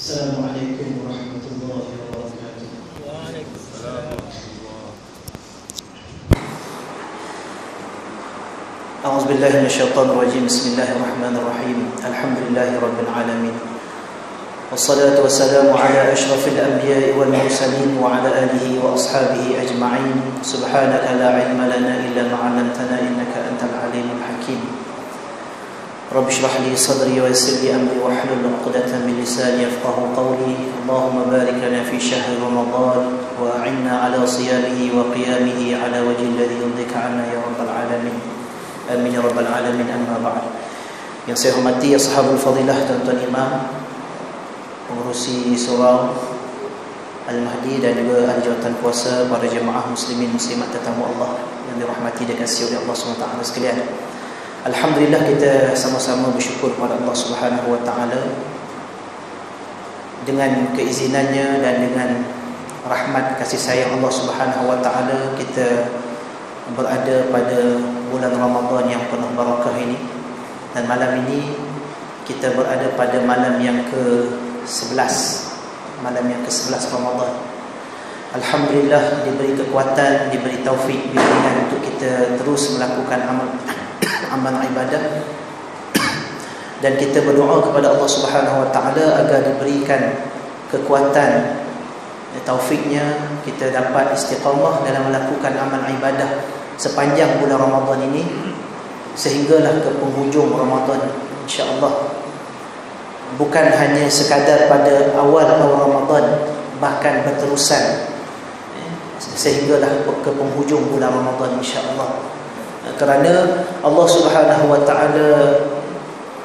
Assalamualaikum warahmatullahi wabarakatuh. Waalaikumsalam. A'udzu billahi minasyaitonir rajim. Bismillahirrahmanirrahim. Alhamdulillahi rabbil alamin. Wassalatu wassalamu ala asyrafil anbiya'i wal mursalin wa ala alihi wa ashabihi ajma'in. Subhanaka la ilma lana illa ma 'allamtana innaka antal alimul hakim. Rabbi shrah li sadri wa yassir li amri wa hlul 'uqdatam min lisani yafqahu qawli. Allahumma barik lana fi shahri Ramadan wa a'inna 'ala siyamihi wa qiyamihi 'ala wajhi alladhi yurdika 'anna ya rabbal alamin. Amin ya rabbal alamin. Amma ba'd. Yang saya hormati ashabul fadilah, tuan-tuan imam, pengurusi surau Al-Mahdi dan juga ahli jawatan kuasa, para jemaah muslimin muslimat tetamu Allah yang dirahmati dan dikasihi oleh Allah SWT sekalian. Alhamdulillah, kita sama-sama bersyukur kepada Allah Subhanahu wa taala dengan keizinannya dan dengan rahmat kasih sayang Allah Subhanahu wa taala kita berada pada bulan Ramadan yang penuh barakah ini. Dan malam ini kita berada pada malam yang ke-11, malam yang ke-11 Ramadan. Alhamdulillah, diberi kekuatan, diberi taufik, bimbingan untuk kita terus melakukan amal ibadah, dan kita berdoa kepada Allah Subhanahu wa taala agar diberikan kekuatan, taufiknya, kita dapat istiqamah dalam melakukan amal ibadah sepanjang bulan Ramadan ini sehinggalah ke penghujung Ramadan insya-Allah. Bukan hanya sekadar pada awal Ramadan, bahkan berterusan sehinggalah ke penghujung bulan Ramadan insya-Allah. Kerana Allah Subhanahu wa taala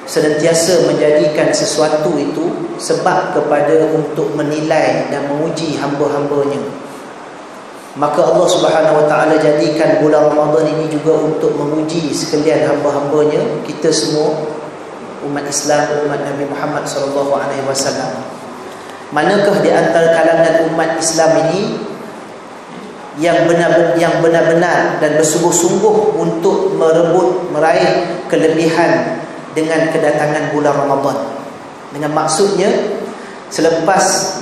senantiasa menjadikan sesuatu itu sebab kepada untuk menilai dan menguji hamba-hambanya. Maka Allah Subhanahu wa taala jadikan bulan Ramadan ini juga untuk menguji sekalian hamba-hambanya, kita semua umat Islam, umat Nabi Muhammad sallallahu alaihi wasallam. Manakah di antara kalangan umat Islam ini yang benar-benar dan bersungguh-sungguh untuk meraih kelebihan dengan kedatangan bulan Ramadan? Dengan maksudnya, selepas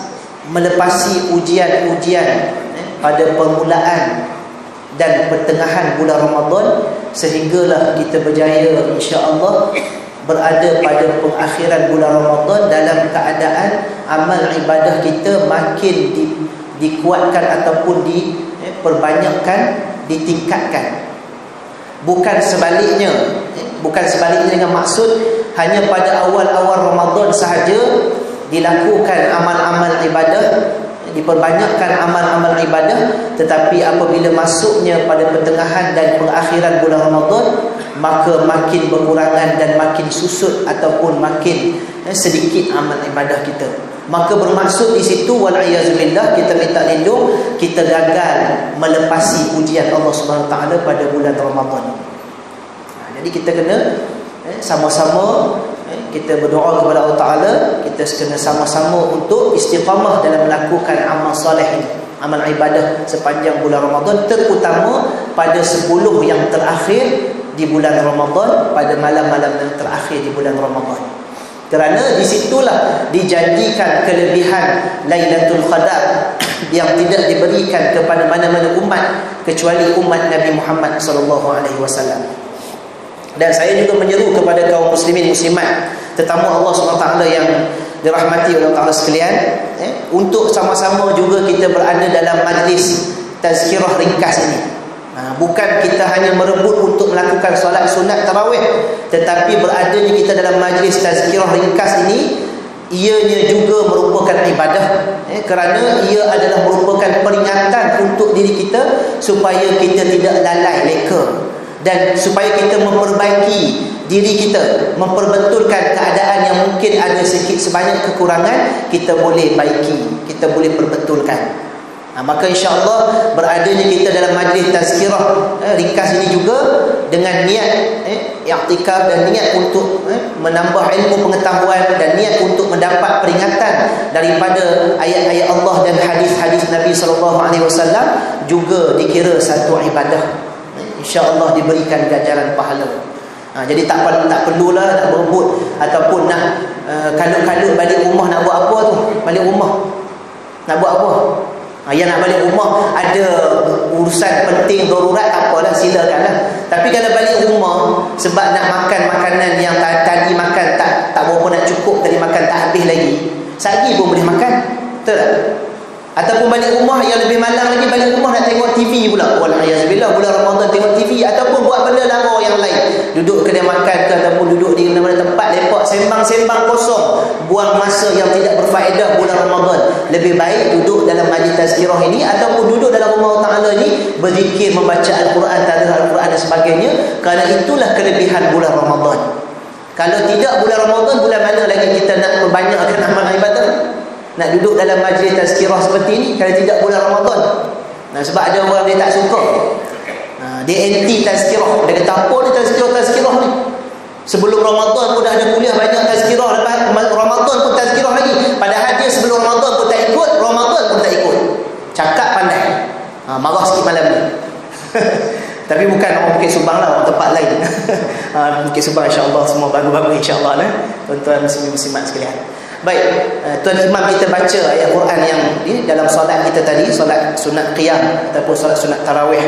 melepasi ujian-ujian pada permulaan dan pertengahan bulan Ramadan, sehinggalah kita berjaya insya-Allah berada pada pengakhiran bulan Ramadan dalam keadaan amal ibadah kita makin dikuatkan ataupun diperbanyakkan, ditingkatkan. Bukan sebaliknya dengan maksud hanya pada awal-awal Ramadan sahaja dilakukan amal-amal ibadah, diperbanyakkan amal-amal ibadah, tetapi apabila masuknya pada pertengahan dan pengakhiran bulan Ramadan, maka makin berkurangan dan makin susut ataupun makin sedikit amal ibadah kita. Maka bermaksud di situ, wal-iyazubillah, kita minta lindung, kita gagal melepasi ujian Allah Subhanahu wa taala pada bulan Ramadan. Jadi kita kena sama-sama kita berdoa kepada Allah Taala, kita kena sama-sama untuk istiqamah dalam melakukan amal soleh ini, amal ibadah sepanjang bulan Ramadan, terutama pada 10 yang terakhir di bulan Ramadan, pada malam-malam yang terakhir di bulan Ramadan. Kerana disitulah dijadikan kelebihan Lailatul Qadar yang tidak diberikan kepada mana-mana umat kecuali umat Nabi Muhammad SAW. Dan saya juga menyeru kepada kaum muslimin muslimat, tetamu Allah SWT yang dirahmati oleh Allah Ta'ala sekalian, untuk sama-sama juga kita berada dalam majlis tazkirah ringkas ini. Bukan kita hanya merebut untuk melakukan solat sunat tarawih, tetapi beradanya kita dalam majlis tazkirah ringkas ini, ianya juga merupakan ibadah, kerana ia adalah merupakan peringatan untuk diri kita supaya kita tidak lalai leka, dan supaya kita memperbaiki diri kita, memperbetulkan keadaan yang mungkin ada sedikit sebanyak kekurangan, kita boleh baiki, kita boleh perbetulkan. Maka insya-Allah beradanya kita dalam majlis tazkirah ringkas ini juga dengan niat i'tikaf dan niat untuk menambah ilmu pengetahuan dan niat untuk mendapat peringatan daripada ayat-ayat Allah dan hadis-hadis Nabi SAW juga dikira satu ibadah. InsyaAllah diberikan ganjaran pahala. Jadi tak perlulah nak berebut ataupun nak kalut-kalut balik rumah nak buat apa tu. Yang nak balik rumah ada urusan penting darurat, tak apalah, silakanlah. Tapi kalau balik rumah sebab nak makan makanan yang tadi makan tak berapa nak cukup, tadi makan tak habis lagi, sehari pun boleh makan, betul tak? Ataupun balik rumah yang lebih malang lagi, balik rumah nak tengok TV pula. Walhamdulillah bulan Ramadan tengok TV, ataupun buat benda lara yang lain, duduk kedai makan ke, ataupun duduk di mana-mana tempat lepak sembang-sembang kosong, buang masa yang tidak berfaedah bulan Ramadan. Lebih baik duduk dalam majlis tazkirah ini, ataupun duduk dalam rumah Allah Ta'ala ini, berzikir, membaca Al-Quran, tadabbur Al-Quran dan sebagainya. Kerana itulah kelebihan bulan Ramadan. Kalau tidak bulan Ramadan, bulan mana lagi kita nak perbanyakkan amal ibadah? Nak duduk dalam majlis tazkirah seperti ini kalau tidak bulan Ramadan. Sebab ada orang dia tak suka, dia anti tazkirah. Dia kata apa ni tazkirah ni, sebelum Ramadan pun dah ada kuliah banyak tazkirah, lepas Ramadan pun tazkirah lagi. Padahal dia sebelum Ramadan pun tak ikut, Ramadan pun tak ikut. Cakap pandai, marah sikit malam ni. Tapi bukan orang Bukit Subang lah, orang tempat lain. Bukit Subang insya-Allah semua bagus-bagus insya-Allah lah, tuan-tuan muslimin-muslimat sekalian. Baik, tuan imam kita baca ayat Quran yang dalam solat kita tadi, solat sunat qiyam ataupun solat sunat tarawih.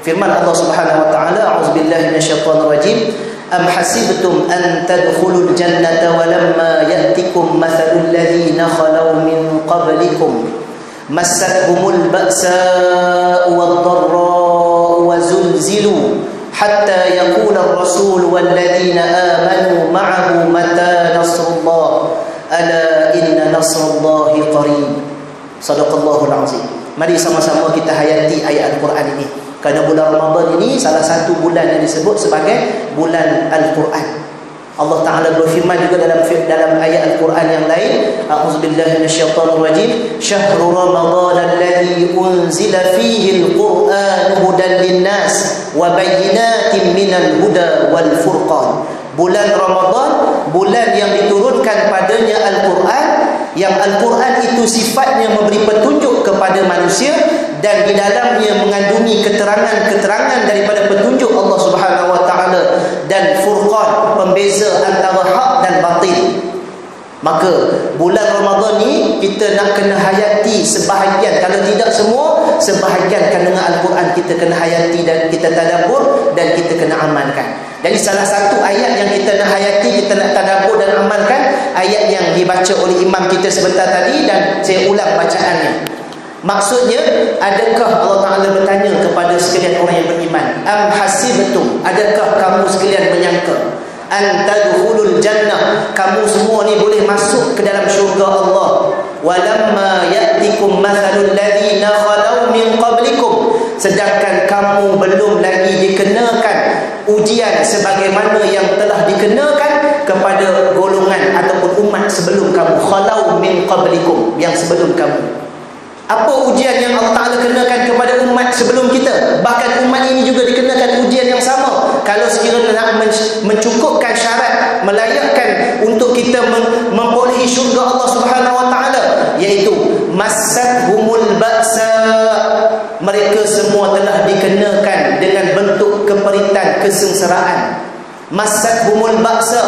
Firman Allah Subhanahu wa taala, a'udzubillahi minasyaitonir rajim. Am hasibtum an tadkhulul jannata wa lamma ya'tikum mathalul ladzina khalau min qablikum massathumul ba'sa'u wad-dharra'u wa zulzilu hatta yaqula ar-rasul wal ladzina amanu ma'ahu mata nasrullah ala inna nasrallahi qarib. Sadaqallahul azim. Mari sama-sama kita hayati ayat Al-Quran ini. Kerana bulan Ramadan ini salah satu bulan yang disebut sebagai bulan Al-Quran. Allah Ta'ala berfirman juga dalam ayat Al-Quran yang lain, a'udzubillahi minasyaitonir rajim, syahrul ramadan alladzi unzila fihi al-Qur'an hudan lin-nas wa bayyinatin minal huda wal furqan. Bulan Ramadan, bulan yang diturunkan padanya Al-Quran, yang Al-Quran itu sifatnya memberi petunjuk kepada manusia, dan di dalamnya mengandungi keterangan-keterangan daripada petunjuk Allah Subhanahu wa taala, dan furqan, pembeza antara hak dan batil. Maka bulan Ramadan ni kita nak kena hayati sebahagian, kalau tidak semua, sebahagian dengan Al-Quran kita kena hayati dan kita tadabbur dan kita kena amalkan. Jadi salah satu ayat yang kita nak hayati, kita nak tadabbur dan amalkan, ayat yang dibaca oleh imam kita sebentar tadi, dan saya ulang bacaannya. Maksudnya, adakah Allah Ta'ala bertanya kepada sekalian orang yang beriman, am hasibtum, adakah kamu sekalian menyangka, an tadkhulul jannah, kamu semua ni boleh masuk ke dalam syurga Allah, walamma ya'tikum mathalul ladzina khalau min qablikum, sedangkan kamu belum lagi dikenakan ujian sebagaimana yang telah dikenakan kepada golongan ataupun umat sebelum kamu. Khalau min qablikum, yang sebelum kamu. Apa ujian yang Allah Ta'ala kenakan kepada umat sebelum kita? Bahkan umat ini juga dikenakan ujian yang sama. Kalau sekiranya nak mencukupkan syarat, melayakkan untuk kita memperolehi syurga Allah Subhanahu wa taala, iaitu massathumul ba'sa, mereka semua telah dikenakan dengan bentuk keperitan, kesengsaraan. Massathumul ba'sa,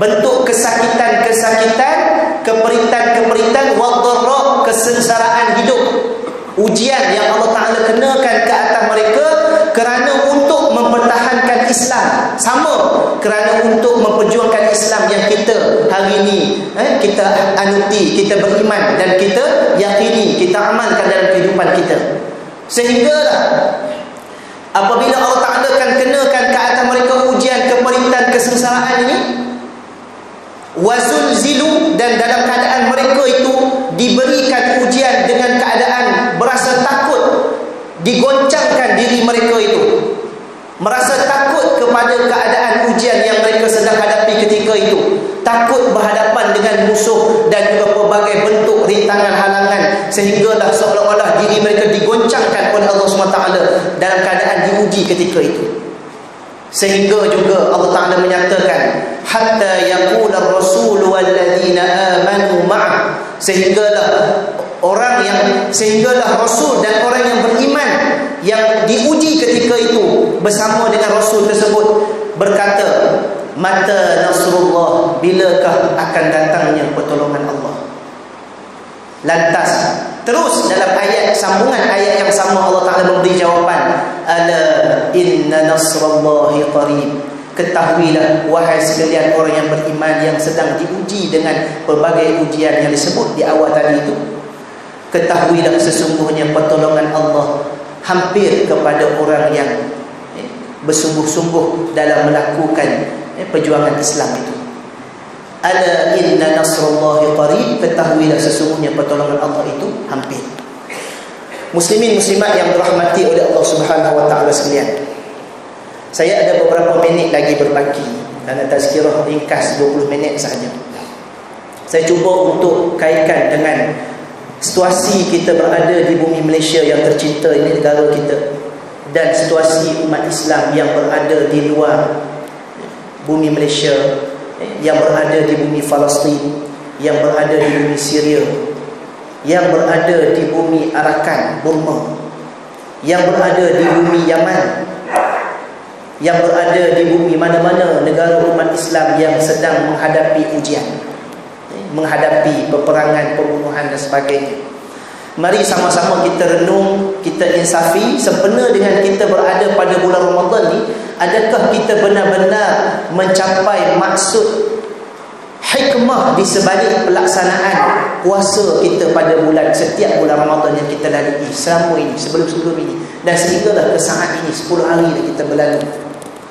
bentuk kesakitan-kesakitan, keperitan-keperitan, wadh-dharra, kesengsaraan hidup. Ujian yang Allah Ta'ala kenakan ke atas mereka kerana untuk mempertahankan Islam, sama kerana untuk memperjuangkan Islam yang kita hari ini kita anuti, kita beriman dan kita yakini, kita amalkan dalam kehidupan kita. Sehinggalah apabila Allah Ta'ala akan kenakan ke atas mereka ujian, keperitan, kesengsaraan ini, wazulzilu, dan dalam keadaan mereka itu diberikan ujian dengan keadaan berasa takut, digoncangkan diri mereka itu, merasa takut kepada keadaan ujian yang mereka sedang hadapi ketika itu, takut berhadapan dengan musuh dan juga pelbagai bentuk rintangan halangan, sehinggalah seolah-olah diri mereka digoncangkan oleh Allah SWT dalam keadaan diuji ketika itu. Sehingga juga Allah Ta'ala menyatakan, hatta yaqula ar-rasul wal ladzina amanu ma'ah, sehinggalah Rasul dan orang yang beriman yang diuji ketika itu bersama dengan Rasul tersebut berkata, mata nasrullah, bilakah akan datangnya pertolongan Allah. Lantas Terus dalam ayat sambungan ayat yang sama Allah Ta'ala memberi jawapan, ala inna nasrallahi qarib. Ketahuilah wahai sekalian orang yang beriman yang sedang diuji dengan pelbagai ujian yang disebut di awal tadi itu. Ketahuilah sesungguhnya pertolongan Allah hampir kepada orang yang bersungguh-sungguh dalam melakukan perjuangan Islam itu. Ala inna nasrallahi qarib. Ketahuilah sesungguhnya pertolongan Allah itu hampir. Muslimin muslimat yang dirahmati oleh Allah Subhanahu wa taala sekalian, saya ada beberapa minit lagi berbaki dan tazkirah ringkas 20 minit sahaja. Saya cuba untuk kaitkan dengan situasi kita berada di bumi Malaysia yang tercinta ini, negara kita, dan situasi umat Islam yang berada di luar bumi Malaysia, yang berada di bumi Palestin, yang berada di bumi Syria, yang berada di bumi Arakan, Burma, yang berada di bumi Yaman, yang berada di bumi mana-mana negara umat Islam yang sedang menghadapi ujian, menghadapi peperangan, pembunuhan dan sebagainya. Mari sama-sama kita renung, kita insafi, sempena dengan kita berada pada bulan Ramadan ni, adakah kita benar-benar mencapai maksud hikmah di sebalik pelaksanaan puasa kita pada setiap bulan Ramadan yang kita lalui selama ini, sebelum-sebelum ini, dan sehinggalah ke saat ini 10 hari dah kita berlalu.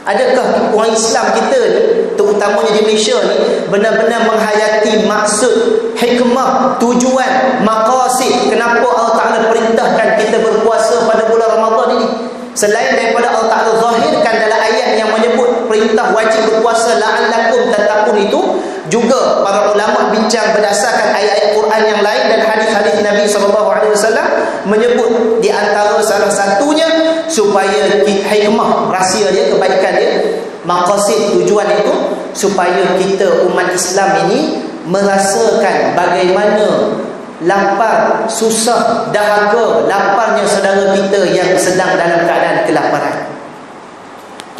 Adakah orang Islam kita ni, terutamanya di Malaysia ni, benar-benar menghayati maksud, hikmah, tujuan, maqasid kenapa Allah Ta'ala perintahkan kita berpuasa pada bulan Ramadan ini? Selain daripada Allah Ta'ala zahirkan dalam ayat yang menyebut perintah wajib berpuasa la'allakum tattaqun itu, juga para ulama bincang berdasarkan ayat-ayat Quran yang lain dan hadis-hadis Nabi SAW menyebut di antara salah satunya supaya hikmah, rahsia dia, kebaikan dia, maqasid, tujuan itu supaya kita umat Islam ini merasakan bagaimana lapar, susah, dahaga, laparnya saudara kita yang sedang dalam keadaan kelaparan.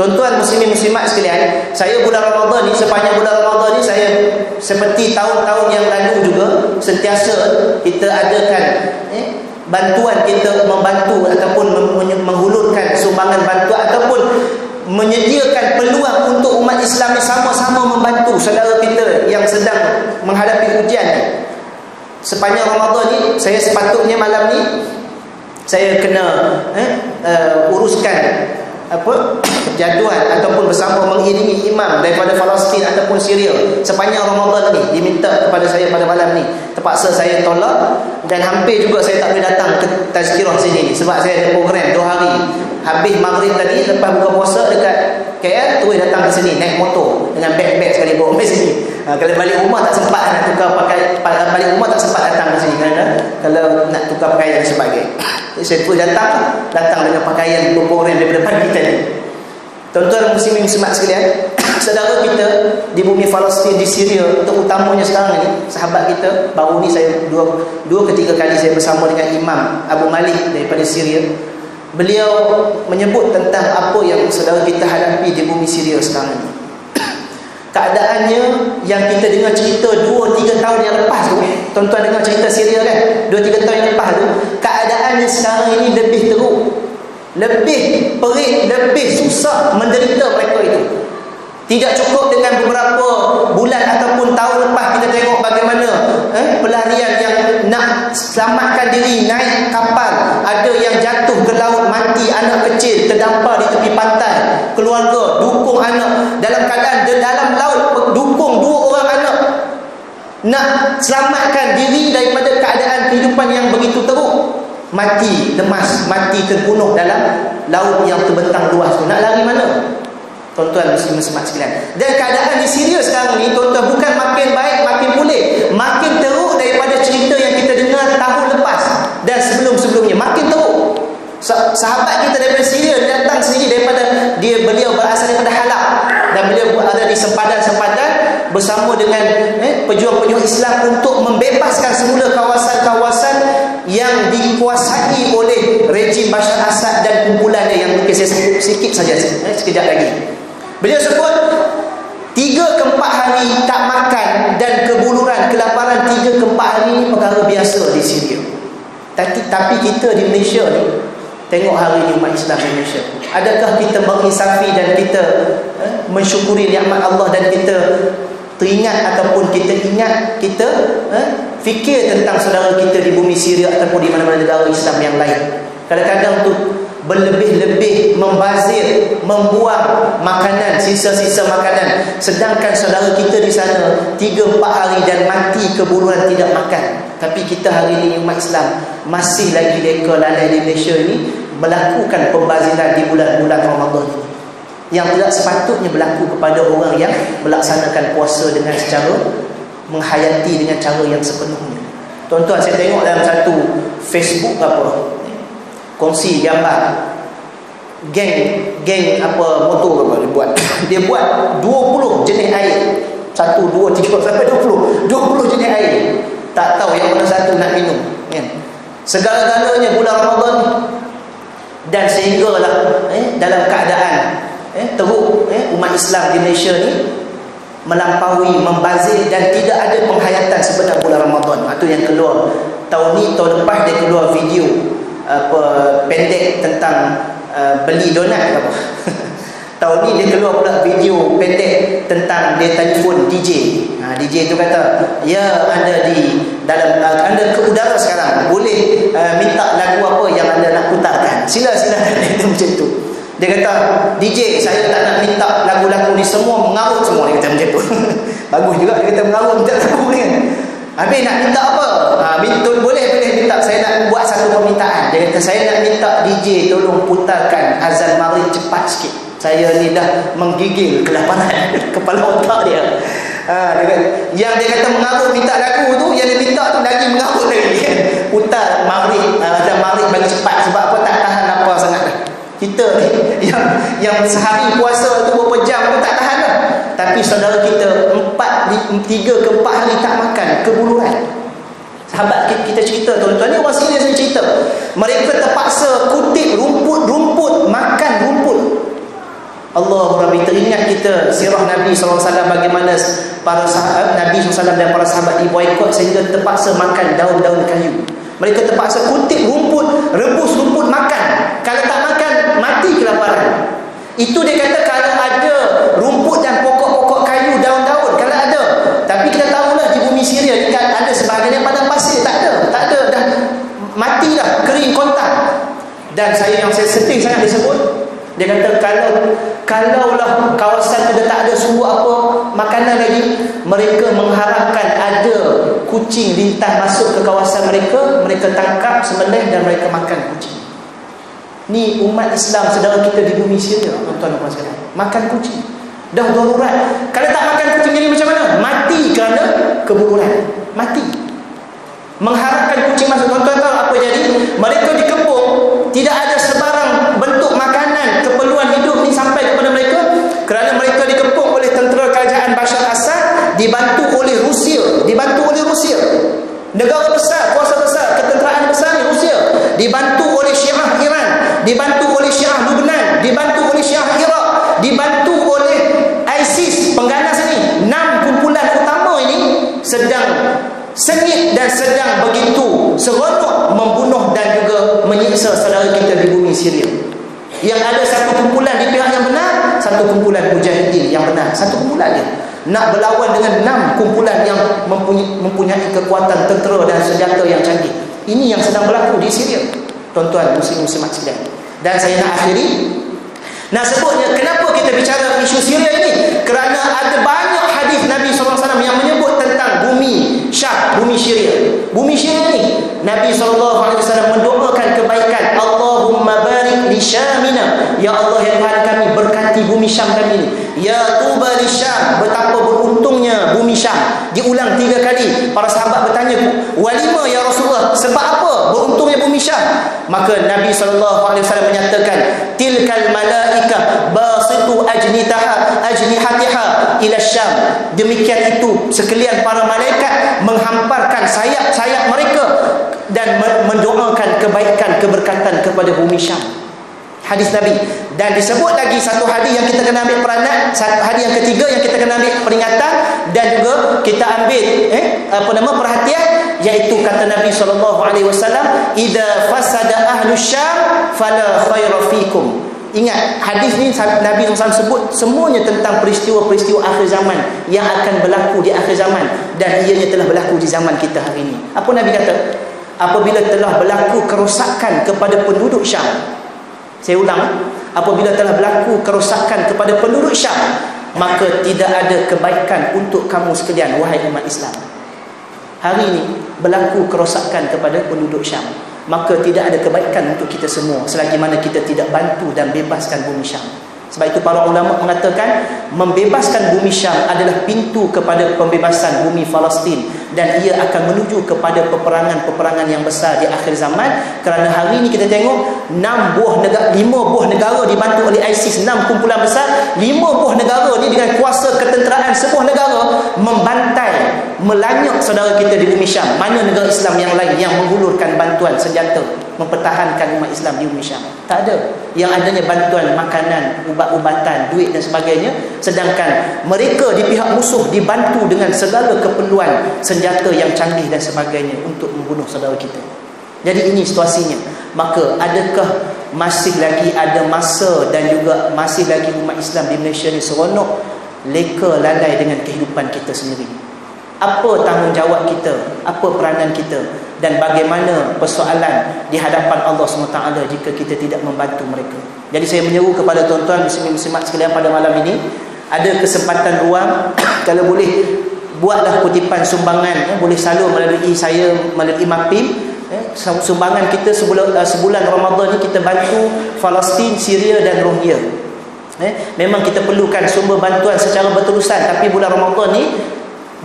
Tuan-tuan muslimin muslimat sekalian, saya bulan Ramadan ni, sepanjang bulan Ramadan ni, saya seperti tahun-tahun yang lalu juga sentiasa kita adakan bantuan, kita membantu ataupun menghulurkan sumbangan bantuan ataupun menyediakan peluang untuk umat Islam ni sama-sama membantu saudara kita yang sedang menghadapi ujian ni. Sepanjang Ramadan ni, saya sepatutnya malam ni saya kena uruskan jadual ataupun bersama mengiringi imam daripada Palestin ataupun Syria sepanjang Ramadan ni, diminta kepada saya pada malam ni. Terpaksa saya tolak dan hampir juga saya tak boleh datang ke tazkirah sini ni, sebab saya ada program 2 hari. Habis maghrib tadi, lepas buka puasa dekat KL, terus datang ke sini naik motor dengan beg-beg sekali bawa ke sini. Kalau balik rumah tak sempat nak tukar pakaian, balik rumah tak sempat datang ke sini kerana kalau nak tukar pakaian dan sebagainya. Saya terus datang dengan pakaian berborang daripada pagi tadi. Tuan-tuan muslimin muslimat sekalian, saudara kita di bumi Palestin, di Syria, terutamanya sekarang ni, sahabat kita, baru ni saya dua ketiga kali saya bersama dengan Imam Abu Malik daripada Syria. Beliau menyebut tentang apa yang saudara kita hadapi di bumi Syria sekarang ni. Keadaannya yang kita dengar cerita 2-3 tahun yang lepas tu, tuan-tuan dengar cerita Syria kan, 2-3 tahun yang lepas tu, keadaannya sekarang ini lebih teruk, lebih perit, lebih susah menderita mereka itu. Tidak cukup dengan beberapa bulan ataupun tahun lepas kita tengok bagaimana pelarian yang nak selamatkan diri naik kapal, ada yang jatuh ke laut mati, anak kecil terdampar di tepi pantai, keluarga dukung anak dalam keadaan dalam laut, dukung 2 orang anak nak selamatkan diri daripada keadaan kehidupan yang begitu teruk, mati lemas, mati terbunuh dalam laut yang terbentang luas tu. Nak lari mana? Tuan-tuan muslim-muslimat sekalian. Dan keadaan di Syria sekarang ni, tuan-tuan, bukan makin baik, makin pulih, makin teruk daripada cerita yang kita dengar tahun lepas dan sebelum-sebelumnya, makin teruk. Sahabat kita daripada Syria datang sini daripada beliau berasal daripada Halab dan beliau berada di sempadan-sempadan bersama dengan pejuang-pejuang Islam untuk membebaskan semula kawasan-kawasan yang dikuasai oleh rejim Bashar Assad dan kumpulannya yang mungkin saya sebut sikit saja sekejap lagi. Beliau sebut 3 ke 4 hari tak makan dan kebuluran, kelaparan 3 ke 4 hari ini perkara biasa di Syria. Tapi kita di Malaysia ni, tengok hari ni umat Islam di Malaysia, adakah kita menginsafi dan kita mensyukuri nikmat Allah, dan kita teringat ataupun kita ingat, kita fikir tentang saudara kita di bumi Syria ataupun di mana-mana negara Islam yang lain? Kadang-kadang tu berlebih-lebih membazir, membuang makanan, sisa-sisa makanan, sedangkan saudara kita di sana 3-4 hari dan mati kebuluhan tidak makan. Tapi kita hari ini umat Islam masih lagi reka lalai di Malaysia ini melakukan pembaziran di bulan-bulan Ramadan ini, yang tidak sepatutnya berlaku kepada orang yang melaksanakan puasa dengan secara menghayati dengan cara yang sepenuhnya. Tuan-tuan, saya tengok dalam satu Facebook kongsi gambar geng motor dia buat. Dia buat 20 jenis air. 1, 2, 3 sampai 20 jenis air. Tak tahu yang mana satu nak minum, kan? Segala-galanya bulan Ramadan ni. Dan sehinggalah dalam keadaan teruk umat Islam di Malaysia ni melampaui, membazir dan tidak ada penghayatan sebenar bulan Ramadan. Itu yang keluar tahun ni. Tahun lepas dia keluar video pendek tentang beli donat apa. Tahun ni dia keluar pula video pendek tentang dia telefon DJ. DJ tu kata, ya, anda di dalam anda ke udara sekarang, boleh minta lagu apa yang anda nak putarkan, sila dia macam tu. Dia kata, DJ, saya tak nak minta lagu-lagu ni, semua mengarut semua. Dia kata macam tu. Bagus juga dia kata mengarut minta lagu ni kan. Habis nak minta apa? Boleh minta. Saya nak buat satu permintaan. Dia kata, saya nak minta DJ tolong putarkan azan maghrib cepat sikit. Saya ni dah menggigil kelaparan kepala otak dia. Yang dia kata mengarut minta lagu tu, yang dia minta tu lagi mengarut lagi. Putar maghrib, azan maghrib bagi cepat. Sebab apa? Tak tahan apa sangat dah. Kita ni yang sehari puasa tu berapa jam pun tak tahan lah. Tapi saudara kita 3 ke 4 hari tak makan, kebuluhan. Sahabat kita cerita, tuan-tuan, ni orang serius ni cerita. Mereka terpaksa kutip rumput, makan rumput. Allah Rabbi, teringat kita sirah Nabi SAW, bagaimana para sahabat Nabi SAW dan para sahabat diboikot sehingga terpaksa makan daun-daun kayu. Mereka terpaksa kutip rumput, rebus rumput, makan. Kalau tak makan, mati kelaparan. Itu dia kata kalau ada rumput dan pokok-pokok kayu, daun-daun, kalau ada. Tapi kita tahulah di bumi Syria ni kan ada sebahagian padang pasir. Tak ada, dah mati dah, kering kontan. Dan yang saya sedih sangat disebut, dia kata kalaulah kawasan itu tak ada sumber apa makanan lagi, mereka mengharapkan ada kucing lintah masuk ke kawasan mereka tangkap, sembelih dan mereka makan kucing. Ni umat Islam saudara kita di bumi Syria, tuan-tuan dan puan sekalian, makan kucing. Dah darurat. Kalau tak makan kucing jadi macam mana? Mati kerana kebuluhan. Mati. Mengharapkan kucing masuk. Tuan-tuan tahu apa jadi? Mereka dikepung, tidak ada sebarang bentuk makanan keperluan hidup ni sampai kepada mereka, kerana mereka dikepung oleh tentera kerajaan Bashar Assad, dibantu oleh Rusia. Negara besar, kuasa besar, ketenteraan besar ni Rusia, dibantu oleh Syiah Iran, dibantu oleh Syiah Lebanon, dibantu oleh Syiah Iraq, dibantu oleh ISIS pengganas ni. 6 kumpulan utama ini sedang sengit dan sedang begitu seronok membunuh dan juga menyiksa saudara kita di bumi Syria. Yang ada satu kumpulan di pihak yang benar, satu kumpulan mujahidin yang benar, satu kumpulan je nak berlawan dengan 6 kumpulan yang mempunyai kekuatan tentera dan senjata yang canggih. Ini yang sedang berlaku di Syria, tuan-tuan muslim-muslimat sekalian. Dan saya nak akhiri, nak sebutnya kenapa kita bicara isu Syria ini, kerana ada banyak hadis Nabi SAW yang menyebut tentang bumi Syam, bumi Syria. Bumi Syria ni Nabi SAW mendoakan kebaikan. Allahumma barik li Syamina, ya Allah ya Tuhan kami, berkati bumi Syam kami ni. Ya tuba li Syam, betapa beruntungnya bumi Syam. Diulang 3 kali. Para sahabat bertanya, walima ya Rasulullah, sebab apa beruntungnya bumi Syam? Maka Nabi SAW menyatakan, tilkal malaika basitu ajnihatiha ila Syam. Demikian itu sekalian para malaikat menghamparkan sayap-sayap mereka dan mendoakan kebaikan, keberkatan kepada bumi Syam. Hadis Nabi. Dan disebut lagi satu hadis yang kita kena ambil peranan, hadis yang ketiga yang kita kena ambil peringatan dan juga kita ambil perhatian. iaitu kata Nabi SAW, idza fasada ahlus syam fala khaira fikum. Ingat, hadis ni Nabi SAW sebut semuanya tentang peristiwa-peristiwa akhir zaman yang akan berlaku di akhir zaman, dan ianya telah berlaku di zaman kita hari ini. Apa Nabi kata? Apabila telah berlaku kerosakan kepada penduduk Syam. Saya ulang, apabila telah berlaku kerosakan kepada penduduk Syam, maka tidak ada kebaikan untuk kamu sekalian, wahai umat Islam. Hari ini berlaku kerosakan kepada penduduk Syam, maka tidak ada kebaikan untuk kita semua selagi mana kita tidak bantu dan bebaskan bumi Syam. Sebab itu para ulama mengatakan membebaskan bumi Syam adalah pintu kepada pembebasan bumi Palestin, dan ia akan menuju kepada peperangan-peperangan yang besar di akhir zaman. Kerana hari ini kita tengok 5 buah negara dibantu oleh ISIS, 6 kumpulan besar, 5 buah negara ni dengan kuasa ketenteraan sebuah negara membantai, melanyak saudara kita di bumi Syam. Mana negara Islam yang lain yang menghulurkan bantuan senjata mempertahankan umat Islam di bumi Syam? Tak ada. Yang adanya bantuan makanan, ubat-ubatan, duit dan sebagainya, sedangkan mereka di pihak musuh dibantu dengan segala keperluan senjata yang canggih dan sebagainya untuk membunuh saudara kita. Jadi ini situasinya. Maka adakah masih lagi ada masa dan juga masih lagi umat Islam di Malaysia ni seronok leka lalai dengan kehidupan kita sendiri? Apa tanggungjawab kita? Apa peranan kita? Dan bagaimana persoalan di hadapan Allah SWT jika kita tidak membantu mereka? Jadi saya menyeru kepada tuan-tuan muslimin-muslimat sekalian pada malam ini, ada kesempatan ruang, kalau boleh buatlah kutipan sumbangan, boleh salur melalui saya, melalui MAPIM. Sumbangan kita sebulan Ramadan ni kita bantu Palestin, Syria dan Rohingya. Memang kita perlukan sumber bantuan secara berterusan, tapi bulan Ramadan ni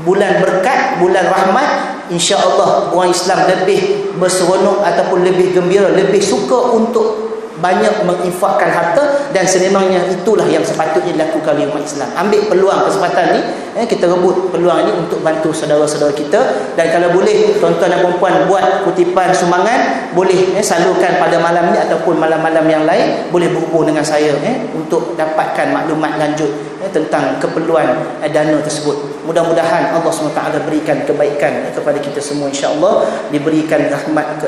bulan berkat, bulan rahmat, insya-Allah orang Islam lebih berseronok ataupun lebih gembira, lebih suka untuk banyak menginfakkan harta, dan sememangnya itulah yang sepatutnya dilakukan oleh umat Islam. Ambil peluang kesempatan ni, kita rebut peluang ini untuk bantu saudara-saudara kita. Dan kalau boleh tuan-tuan dan puan-puan buat kutipan sumbangan, boleh salurkan pada malam ni ataupun malam-malam yang lain, boleh berhubung dengan saya untuk dapatkan maklumat lanjut tentang keperluan dana tersebut. Mudah-mudahan Allah SWT berikan kebaikan kepada kita semua, insya-Allah, diberikan rahmat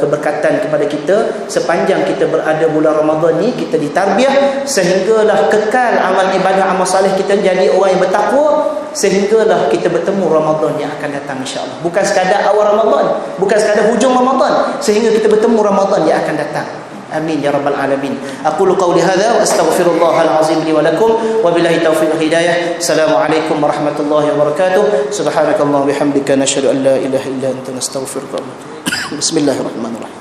keberkatan kepada kita sepanjang kita berada bulan Ramadan ni, kita ditarbiah sehinggalah kekal amal ibadah, amal soleh kita jadi orang yang bertakwa, sehinggalah kita bertemu Ramadan yang akan datang, insya-Allah. Bukan sekadar awal Ramadan, bukan sekadar hujung Ramadan, sehingga kita bertemu Ramadan yang akan datang. Amin ya rabbal alamin. Aqulu qawli hadza wa astaghfirullahal azim li wa lakum wa billahi taufiq wal hidayah. Assalamualaikum warahmatullahi wabarakatuh. Subhanakallahumma bihamdika nashhadu an la ilaha illa anta nastaghfiruka wa natubu. Bismillahirrahmanirrahim.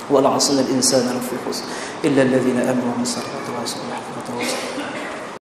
Wal 'asril insana lafi khusr illa alladhina amanu wa salatu wa sallam.